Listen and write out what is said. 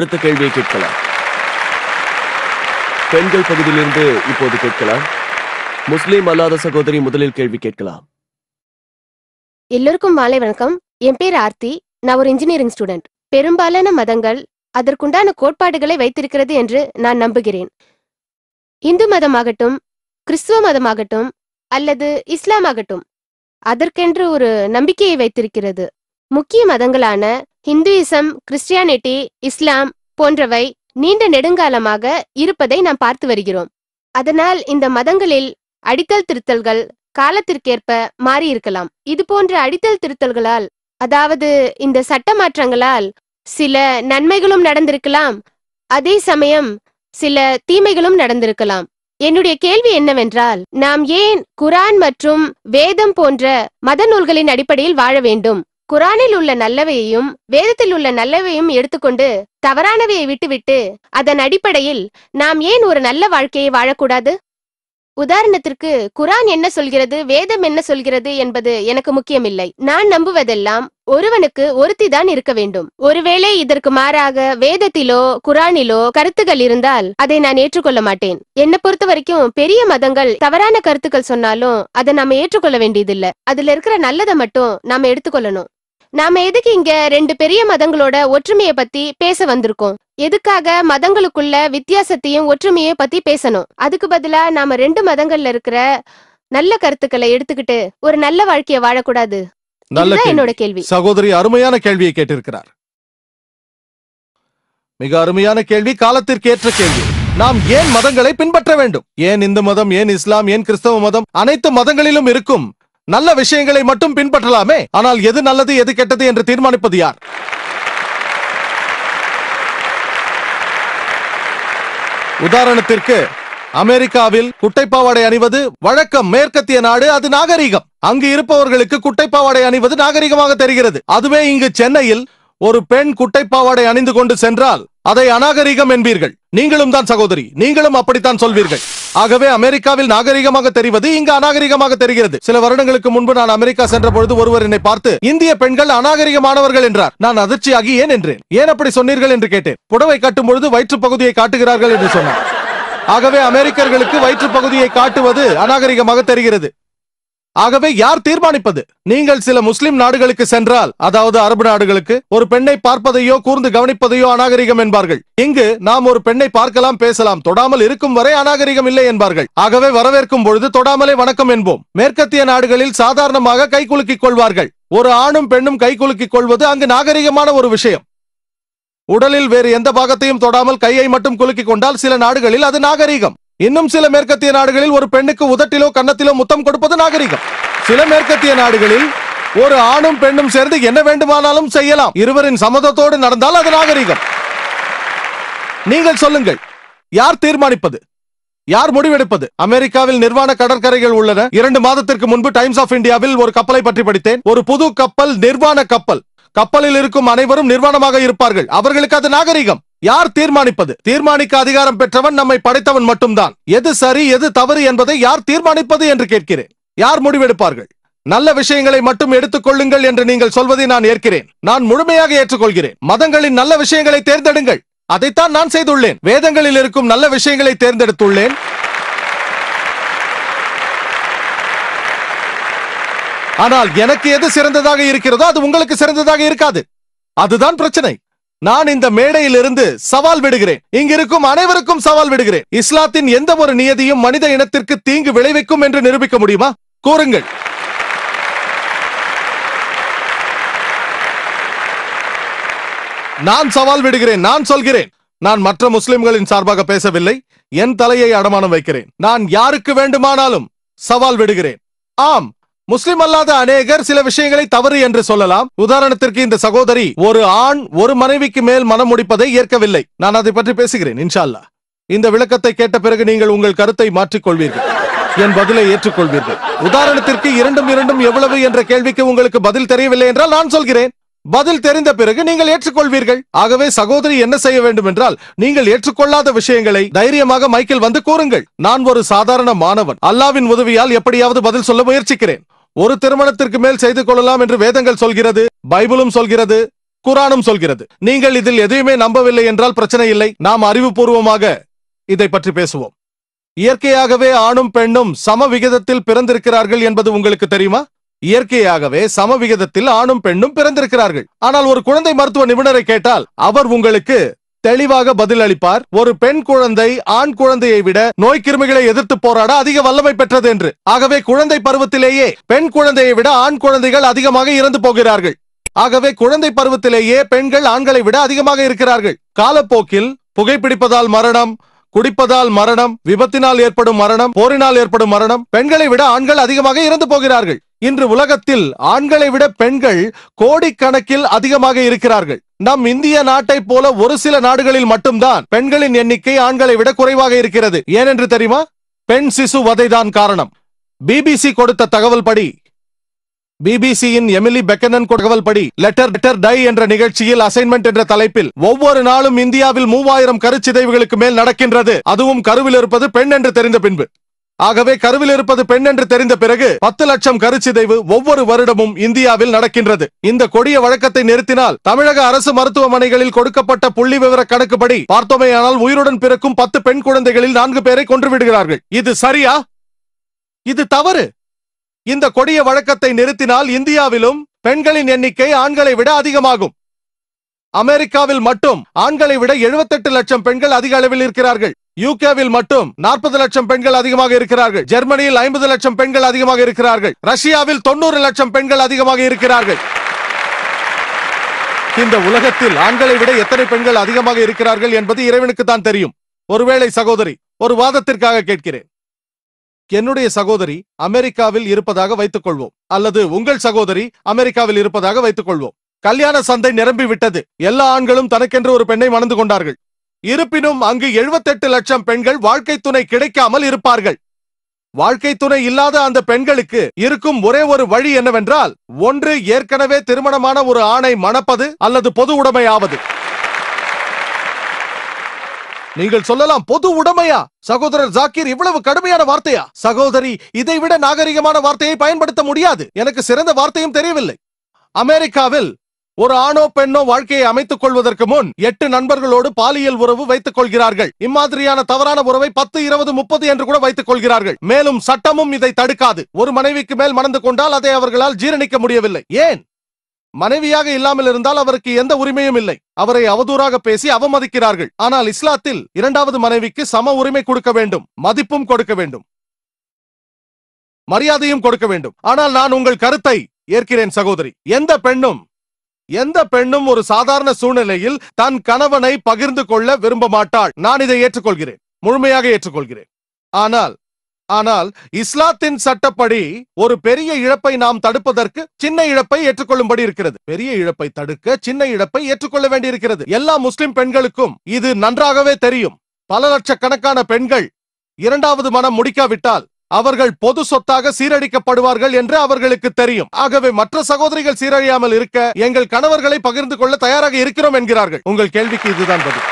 அடுத்த கேள்வியை கேட்கலாம். பெண்கள் பகுதியிலிருந்து இப்போது கேட்கலாம். முஸ்லிம் அல்லாத சகோதரி முதலில் கேள்வி கேட்கலாம். எல்லோருக்கும் மாலை வணக்கம். என் பேர் ஆர்த்தி. நான் ஒரு இன்ஜினியரிங் ஸ்டூடெண்ட். பெரும்பாலான மதங்கள் அதற்குண்டான கோட்பாடுகளை வைத்திருக்கிறது என்று நான் நம்புகிறேன். இந்து மதமாகட்டும், கிறிஸ்துவ மதமாகட்டும் அல்லது இஸ்லாம் ஆகட்டும், அதற்கென்று ஒரு நம்பிக்கையை வைத்திருக்கிறது. முக்கிய மதங்களான ஹிந்துயிசம், கிறிஸ்டியானிட்டி, இஸ்லாம் போன்றவை நீண்ட நெடுங்காலமாக இருப்பதை நாம் பார்த்து வருகிறோம். அதனால் இந்த மதங்களில் அடித்தல் திருத்தல்கள் காலத்திற்கேற்ப மாறியிருக்கலாம். இது போன்ற அடித்தல் திருத்தல்களால், அதாவது இந்த சட்ட மாற்றங்களால் சில நன்மைகளும் நடந்திருக்கலாம், அதே சமயம் சில தீமைகளும் நடந்திருக்கலாம். என்னுடைய கேள்வி என்னவென்றால், நாம் ஏன் குரான் மற்றும் வேதம் போன்ற மத நூல்களின் அடிப்படையில் வாழ வேண்டும்? குரானில் உள்ள நல்லவையையும் வேதத்தில் உள்ள நல்லவையும் எடுத்துக்கொண்டு தவறானவையை விட்டுவிட்டு அதன் அடிப்படையில் நாம் ஏன் ஒரு நல்ல வாழ்க்கையை வாழக்கூடாது? உதாரணத்திற்கு, குரான் என்ன சொல்கிறது, வேதம் என்ன சொல்கிறது என்பது எனக்கு முக்கியமில்லை. நான் நம்புவதெல்லாம் ஒருவனுக்கு ஒருத்திதான் இருக்க வேண்டும். ஒருவேளை இதற்கு மாறாக வேதத்திலோ குரானிலோ கருத்துக்கள் இருந்தால் அதை நான் ஏற்றுக்கொள்ள மாட்டேன். என்னை பொறுத்த வரைக்கும் பெரிய மதங்கள் தவறான கருத்துக்கள் சொன்னாலும் அதை நாம ஏற்றுக்கொள்ள வேண்டியதில்லை. அதுல இருக்கிற நல்லதை மட்டும் நாம எடுத்துக்கொள்ளணும். நாம எதுக்கு இங்க ரெண்டு பெரிய மதங்களோட ஒற்றுமையை பத்தி பேச வந்திருக்கோம்? எதுக்காக மதங்களுக்குள்ள வித்தியாசத்தையும் ஒற்றுமையை பத்தி பேசணும்? அதுக்கு பதிலா நாம ரெண்டு மதங்கள்ல இருக்கிற நல்ல கருத்துக்களை எடுத்துக்கிட்டு ஒரு நல்ல வாழ்க்கைய வாழக்கூடாது? என்னோட கேள்வி. சகோதரி அருமையான கேள்வியை கேட்டிருக்கிறார். மிக அருமையான கேள்வி, காலத்திற்கு ஏற்ற கேள்வி. நாம் ஏன் மதங்களை பின்பற்ற வேண்டும்? ஏன் இந்து மதம், ஏன் இஸ்லாம், ஏன் கிறிஸ்தவ மதம்? அனைத்து மதங்களிலும் இருக்கும் நல்ல விஷயங்களை மட்டும் பின்பற்றலாமே. ஆனால் எது நல்லது எது கெட்டது என்று தீர்மானிப்பது யார்? உதாரணத்திற்கு, அமெரிக்காவில் குட்டைப்பாவாடை அணிவது வழக்கம். மேற்கத்திய நாடு, அது நாகரிகம். அங்கு இருப்பவர்களுக்கு குட்டைப்பாவாடை அணிவது நாகரிகமாக தெரிகிறது. அதுவே இங்கு சென்னையில் ஒரு பெண் குட்டைப்பாவாடை அணிந்து கொண்டு சென்றால் அதை அநாகரிகம் என்பீர்கள். நீங்களும் தான் சகோதரி, நீங்களும் அப்படித்தான் சொல்வீர்கள். ஆகவே அமெரிக்காவில் நாகரிகமாக தெரிவது இங்கு அநாகரிகமாக தெரிகிறது. சில வருடங்களுக்கு முன்பு நான் அமெரிக்கா சென்ற பொழுது ஒருவர் என்னை பார்த்து, இந்திய பெண்கள் அநாகரிகமானவர்கள் என்றார். நான் அதிர்ச்சியாகி ஏன் என்றேன். ஏன் அப்படி சொன்னீர்கள் என்று கேட்டேன். புடவை கட்டும் பொழுது வயிற்று பகுதியை காட்டுகிறார்கள் என்று சொன்னார். ஆகவே அமெரிக்கர்களுக்கு வயிற்று பகுதியை காட்டுவது அநாகரிகமாக தெரிகிறது. ஆகவே யார் தீர்மானிப்பது? நீங்கள் சில முஸ்லிம் நாடுகளுக்கு சென்றால், அதாவது அரபு நாடுகளுக்கு, ஒரு பெண்ணை பார்ப்பதையோ கூர்ந்து கவனிப்பதையோ அநாகரிகம் என்பார்கள். இங்கு நாம் ஒரு பெண்ணை பார்க்கலாம், பேசலாம், தொடாமல் இருக்கும் வரை அநாகரிகம் இல்லை என்பார்கள். ஆகவே வரவேற்கும் பொழுது தொடாமலே வணக்கம் என்போம். மேற்கத்திய நாடுகளில் சாதாரணமாக கை குலுக்கிக் கொள்வார்கள். ஒரு ஆணும் பெண்ணும் கை குலுக்கிக் கொள்வது அங்கு நாகரிகமான ஒரு விஷயம். உடலில் வேறு எந்த பாகத்தையும் தொடாமல் கையை மட்டும் குலுக்கிக் கொண்டால் சில நாடுகளில் அது நாகரிகம். இன்னும் சில மேற்கத்திய நாடுகளில் ஒரு பெண்ணுக்கு உதட்டிலோ கன்னத்திலோ முத்தம் கொடுப்பது நாகரிகம். சில மேற்கத்திய நாடுகளில் ஒரு ஆணும் பெண்ணும் சேர்ந்து என்ன வேண்டுமானாலும் செய்யலாம். இருவரின் சம்மதத்தோடு நடந்தால் அது நாகரிகம். நீங்கள் சொல்லுங்கள், யார் தீர்மானிப்பது? யார் முடிவெடுப்பது? அமெரிக்காவில் நிர்வாண கடற்கரைகள் உள்ளன. 2 மாதத்திற்கு முன்பு டைம்ஸ் ஆஃப் இந்தியாவில் ஒரு கப்பலை பற்றி படித்தேன். ஒரு புது கப்பல், நிர்வாண கப்பல். கப்பலில் இருக்கும் அனைவரும் நிர்வாணமாக இருப்பார்கள். அவர்களுக்கு அது நாகரிகம். யார் தீர்மானிப்பது? தீர்மானிக்க அதிகாரம் பெற்றவன் நம்மை படைத்தவன் மட்டும்தான். எது சரி எது தவறு என்பதை யார் தீர்மானிப்பது என்று கேட்கிறேன். யார் முடிவெடுப்பார்கள்? நல்ல விஷயங்களை மட்டும் எடுத்துக் கொள்ளுங்கள் என்று நீங்கள் சொல்வதை நான் ஏற்கிறேன். நான் முழுமையாக ஏற்றுக்கொள்கிறேன். மதங்களின் நல்ல விஷயங்களை தேர்ந்தெடுங்கள். அதைத்தான் நான் செய்துள்ளேன். வேதங்களில் இருக்கும் நல்ல விஷயங்களை தேர்ந்தெடுத்துள்ளேன். ஆனால் எனக்கு எது சிறந்ததாக இருக்கிறதோ அது உங்களுக்கு சிறந்ததாக இருக்காது. அதுதான் பிரச்சனை. நான் இந்த மேடையில் இருந்து சவால் விடுகிறேன். இங்கிருக்கும் அனைவருக்கும் சவால் விடுகிறேன். இஸ்லாத்தின் எந்த ஒரு நியதியும் மனித இனத்திற்கு தீங்கு விளைவிக்கும் என்று நிரூபிக்க முடியுமா? கூறுங்கள். நான் சவால் விடுகிறேன். நான் சொல்கிறேன். நான் மற்ற முஸ்லிம்களின் சார்பாக பேசவில்லை. என் தலையை அடமானம் வைக்கிறேன். நான் யாருக்கு வேண்டுமானாலும் சவால் விடுகிறேன். ஆம், முஸ்லிம் அல்லாத அநேகர் சில விஷயங்களை தவறு என்று சொல்லலாம். உதாரணத்திற்கு, இந்த சகோதரி ஒரு ஆண் ஒரு மனைவிக்கு மேல் மனம் முடிப்பதை ஏற்கவில்லை. நான் அதை பற்றி பேசுகிறேன் இன்ஷா அல்லாஹ். இந்த விளக்கத்தை கேட்ட பிறகு நீங்கள் உங்கள் கருத்தை மாற்றிக் கொள்வீர்கள். என் பதிலை ஏற்றுக்கொள்வீர்கள். உதாரணத்திற்கு, இரண்டும் எவ்வளவு என்ற கேள்விக்கு உங்களுக்கு பதில் தெரியவில்லை என்றால் நான் சொல்கிறேன். பதில் தெரிந்த பிறகு நீங்கள் ஏற்றுக்கொள்வீர்கள். ஆகவே சகோதரி என்ன செய்ய வேண்டும் என்றால், நீங்கள் ஏற்றுக்கொள்ளாத விஷயங்களை தைரியமாக மைக்கில் வந்து கூறுங்கள். நான் ஒரு சாதாரண மாணவன். அல்லாவின் உதவியால் எப்படியாவது பதில் சொல்ல முயற்சிக்கிறேன். ஒரு திருமணத்திற்கு மேல் செய்து கொள்ளலாம் என்று வேதங்கள் சொல்கிறது, பைபிளும் சொல்கிறது. குரானும் சொல்கிறது. நீங்கள் இதில் எதையுமே நம்பவில்லை என்றால் பிரச்சனை இல்லை. நாம் அறிவுபூர்வமாக இதை பற்றி பேசுவோம். இயற்கையாகவே ஆணும் பெண்ணும் சம விகிதத்தில் பிறந்திருக்கிறார்கள் என்பது உங்களுக்கு தெரியுமா? இயற்கையாகவே சம விகிதத்தில் ஆணும் பெண்ணும் பிறந்திருக்கிறார்கள். ஆனால் ஒரு குழந்தை மருத்துவ நிபுணரை கேட்டால் அவர் உங்களுக்கு தெளிவாக பதில் அளிப்பார், ஒரு பெண் குழந்தை ஆண் குழந்தையை விட நோய் கிருமிகளை எதிர்த்து போராட அதிக வல்லமை பெற்றது என்று. ஆகவே குழந்தை பருவத்திலேயே பெண் குழந்தையை விட ஆண் குழந்தைகள் அதிகமாக இறந்து போகிறார்கள். ஆகவே குழந்தை பருவத்திலேயே பெண்கள் ஆண்களை விட அதிகமாக இருக்கிறார்கள். காலப்போக்கில் புகைப்பிடிப்பதால் மரணம், குடிப்பதால் மரணம், விபத்தினால் ஏற்படும் மரணம், போரினால் ஏற்படும் மரணம், பெண்களை விட ஆண்கள் அதிகமாக இறந்து போகிறார்கள். இன்று உலகத்தில் ஆண்களை விட பெண்கள் கோடிக்கணக்கில் அதிகமாக இருக்கிறார்கள். நம் இந்திய நாட்டை போல ஒரு சில நாடுகளில் மட்டும்தான் பெண்களின் எண்ணிக்கை ஆண்களை விட குறைவாக இருக்கிறது. ஏனென்று தெரியுமா? பெண் சிசு வதைதான் காரணம். பிபிசி கொடுத்த தகவல் படி, பிபிசியின் எமிலி பெக்கனன் தகவல் படி, லெட்டர் டை என்ற நிகழ்ச்சியில் அசைன்மெண்ட் என்ற தலைப்பில் ஒவ்வொரு நாளும் இந்தியாவில் 3000 கருச்சிதைவுகளுக்கு மேல் நடக்கின்றது. அதுவும் கருவில் இருப்பது பெண் என்று தெரிந்த பின்பு. ஆகவே கருவில் இருப்பது பெண் என்று தெரிந்த பிறகு 10 லட்சம் கருச்சிதைவு ஒவ்வொரு வருடமும் இந்தியாவில் நடக்கின்றது. இந்த கொடிய வழக்கத்தை நிறுத்தினால் தமிழக அரசு மருத்துவமனைகளில் கொடுக்கப்பட்ட புள்ளி விவர கணக்குப்படி பார்த்தோமேயானால் உயிருடன் பிறக்கும் 10 பெண் குழந்தைகளில் 4 பேரை கொன்றுவிடுகிறார்கள். இது சரியா? இது தவறு. இந்த கொடிய வழக்கத்தை நிறுத்தினால் இந்தியாவிலும் பெண்களின் எண்ணிக்கை ஆண்களை விட அதிகமாகும். அமெரிக்காவில் மட்டும் ஆண்களை விட 78 லட்சம் பெண்கள் அதிக அளவில் இருக்கிறார்கள். யூகேவில் மட்டும் 40 லட்சம் பெண்கள் அதிகமாக இருக்கிறார்கள். ஜெர்மனியில் 50 லட்சம் பெண்கள் அதிகமாக இருக்கிறார்கள். ரஷ்யாவில் 90 லட்சம் பெண்கள் அதிகமாக இருக்கிறார்கள். இந்த உலகத்தில் ஆண்களை விட எத்தனை பெண்கள் அதிகமாக இருக்கிறார்கள் என்பது இறைவனுக்கு தான் தெரியும். ஒருவேளை சகோதரி, ஒரு வாதத்திற்காக கேட்கிறேன். என்னுடைய சகோதரி அமெரிக்காவில் இருப்பதாக வைத்துக் கொள்வோம், அல்லது உங்கள் சகோதரி அமெரிக்காவில் இருப்பதாக வைத்துக் கொள்வோம். கல்யாண சந்தை நிரம்பி விட்டது. எல்லா ஆண்களும் தனக்கென்று ஒரு பெண்ணை மணந்து கொண்டார்கள். இருப்பினும் அங்கு 78 லட்சம் பெண்கள் வாழ்க்கை துணை கிடைக்காமல் இருப்பார்கள். வாழ்க்கை துணை இல்லாத அந்த பெண்களுக்கு இருக்கும் ஒரே ஒரு வழி என்னவென்றால், ஒன்று ஏற்கனவே திருமணமான ஒரு ஆணை மணப்பது, அல்லது பொது உடைமையாவது. நீங்கள் சொல்லலாம், பொது உடைமையா? சகோதரர் ஜாக்கிர், இவ்வளவு கடுமையான வார்த்தையா? சகோதரி, இதைவிட நாகரிகமான வார்த்தையை பயன்படுத்த முடியாது. எனக்கு சிறந்த வார்த்தையும் தெரியவில்லை. அமெரிக்காவில் ஒரு ஆணோ பெண்ணோ வாழ்க்கையை அமைத்துக் கொள்வதற்கு முன் 8 நண்பர்களோடு பாலியல் உறவு வைத்துக் கொள்கிறார்கள். இம்மாதிரியான தவறான உறவை 10, 20, 30 என்று கூட வைத்துக் கொள்கிறார்கள். மேலும் சட்டமும் இதை தடுக்காது. ஒரு மனைவிக்கு மேல் மணந்து கொண்டால் அதை அவர்களால் ஜீரணிக்க முடியவில்லை. ஏன்? மனைவியாக இல்லாமல் இருந்தால் அவருக்கு எந்த உரிமையும் இல்லை. அவரை அவதூறாக பேசி அவமதிக்கிறார்கள். ஆனால் இஸ்லாத்தில் 2வது மனைவிக்கு சம உரிமை கொடுக்க வேண்டும், மதிப்பும் கொடுக்க வேண்டும், மரியாதையும் கொடுக்க வேண்டும். ஆனால் நான் உங்கள் கருத்தை ஏற்கிறேன் சகோதரி. எந்த பெண்ணும் ஒரு சாதாரண சூழ்நிலையில் தன் கணவனை பகிர்ந்து கொள்ள விரும்ப மாட்டாள். நான் இதை ஏற்றுக்கொள்கிறேன், முழுமையாக ஏற்றுக்கொள்கிறேன். ஆனால் இஸ்லாத்தின் சட்டப்படி ஒரு பெரிய இழப்பை நாம் தடுப்பதற்கு சின்ன இழப்பை ஏற்றுக்கொள்ளும்படி இருக்கிறது. பெரிய இழப்பை தடுக்க சின்ன இழப்பை ஏற்றுக்கொள்ள வேண்டியிருக்கிறது. எல்லா முஸ்லிம் பெண்களுக்கும் இது நன்றாகவே தெரியும். பல லட்சக்கணக்கான பெண்கள் 2வது மனம் முடிக்காவிட்டால் அவர்கள் பொது சொத்தாக சீரழிக்கப்படுவார்கள் என்று அவர்களுக்கு தெரியும். ஆகவே மற்ற சகோதரிகள் சீரழியாமல் இருக்க எங்கள் கணவர்களை பகிர்ந்து கொள்ள தயாராக இருக்கிறோம் என்கிறார்கள். உங்கள் கேள்விக்கு இதுதான் பதில்.